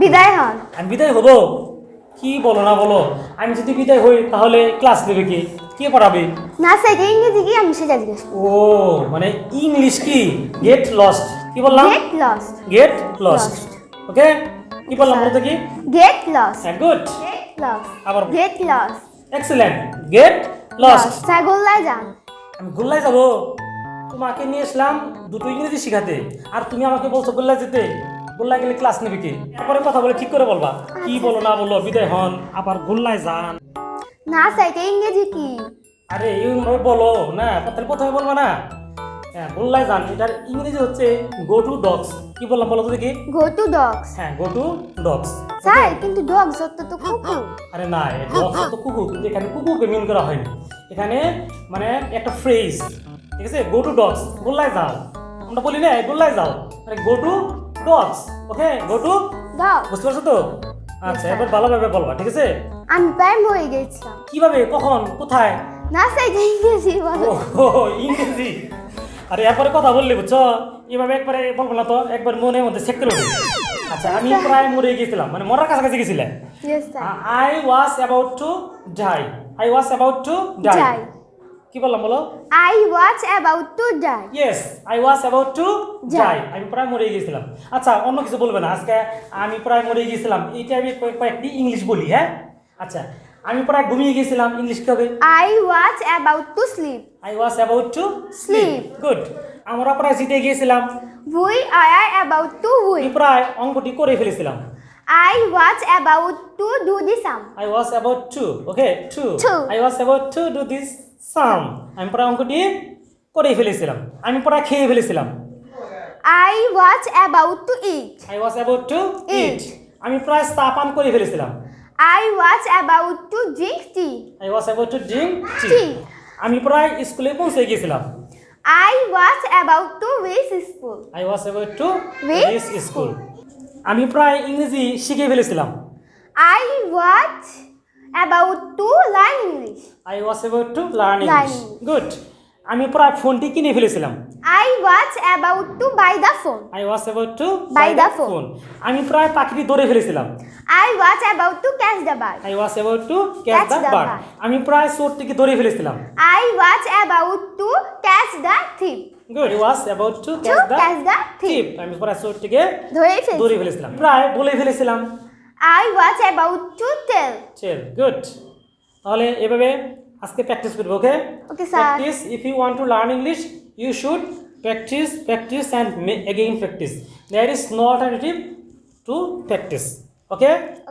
বিদায় হন। আমি বিদায় হব? কি বলো না বলো, আমি যদি বিদায় হই তাহলে ক্লাস নেবে কে পড়াবে? না স্যার, ইংরেজি কি আমি সেটা জিজ্ঞেস করি। ও মানে ইংলিশ কি? Get lost. কি বললাম? Get lost. Get lost. Okay, কি বললাম বলতে কি? Get lost. হ্যাঁ, গুড। Get lost. আবার get lost. Excellent. Get lost. Sir গোল্লায় যান। আমি গোল্লায় যাব? তোমাকে নিয়ে আসলাম দুটো ইংরেজি শিখাতে, আর তুমি আমাকে বলছো গোল্লায় যেতে? গোল্লায় গেলে ক্লাস নেবে কি? তারপরে কথা বলে ঠিক করে বলবা। কি বলো না বলো, বিদায় হন, আবার গোল্লায় যান। না স্যার, এটা ইংরেজি কি? আরে এইভাবে বলো না, তাহলে প্রথমে বলবা না। হ্যাঁ, গোল্লায় যান, এটার ইংরেজি হচ্ছে গো টু ডগস। কি বললাম বলো তো দেখি? Go to dogs. হ্যাঁ, গো টু ডগস। স্যার কিন্তু ডগস অর্থ তো কুকুর। আরে না, ডগস তো কুকুর, কিন্তু এখানে কুকুরকে মিন করা হয়নি। এখানে মানে একটা ফ্রেজ, ঠিক আছে? গো টু ডগস, গোল্লায় যাও। আমরা বলি না গোল্লায় যাও, মানে go to dogs. Okay, go to dogs. বুঝতে পারছো তো? আচ্ছা, এবার ভালোভাবে বলবা, ঠিক আছে? আমি প্রায় মরে গেছিলাম। কিভাবে, কখন, কোথায়? না স্যার, এটা ইংরেজি বলো। ও ইংরেজি। আরে এরপরে কথা বললে বুঝছো, এভাবে একবারে বলবো না তো, একবার মনের মধ্যে সেট করে উঠে। আচ্ছা, আমি প্রায় মরে গেছিলাম, মানে মরার কাছাকাছি গেছিলাম। Yes sir. I was about to die. I was about to die. Die. কি বললাম বলো? I was about to die. Yes, I was about to Die. Die. আমি প্রায় মরে গিয়েছিলাম। আচ্ছা, অন্য কিছু বলবে না আজকে। আমি প্রায় মরে গিয়েছিলাম, এইটা আমি কয়েকটি ইংলিশ বলি। হ্যাঁ, আচ্ছা, আমি প্রায় ঘুমিয়ে গিয়েছিলাম, ইংলিশ কি হবে? I was about to sleep. I was about to Sleep. Good. আমরা প্রায় জিতে গিয়েছিলাম। We are about to we. আমি প্রায় অঙ্কটি করে ফেলেছিলাম। I was about to do the sum. I was about to, okay, to. To. I was about to do this sum. আমি প্রায় অঙ্কটি করে ফেলেছিলাম। আমি প্রায় খেয়ে ফেলেছিলাম। I was about to eat. I was about to Eat. আমি প্রায় চা পান করে ফেলেছিলাম। I was about to drink tea. I was about to drink tea. Tea. আমি প্রায় স্কুলে পৌঁছে গিয়েছিলাম। I was about to reach school. I was about to Reach reach school. আমি প্রায় ইংরেজি শিখে ফেলেছিলাম। I was about to learn English. I was about to learn Learn English. Good. আমি প্রায় ফোনটি কিনে ফেলেছিলাম। I was about to buy the phone. I was about to Buy the phone. আমি প্রায় পাখিটি ধরে ফেলেছিলাম। I was about to catch the bird. I was about to catch the bird. আমি প্রায় চোরটিকে ধরে ফেলেছিলাম। I was about to catch the thief. Good. I was about to To catch catch the the thief. thief. আমি প্রায় চোরটিকে ধরে ধরে ফেলেছিলাম। প্রায় বলে ফেলেছিলাম। I was about to tell. চল, গুড। তাহলে এভাবে আজকে প্র্যাকটিস করব, ওকে? Okay, sir. Practice. If you want to learn English, you should practice and again practice. There is no alternative to practice. Okay?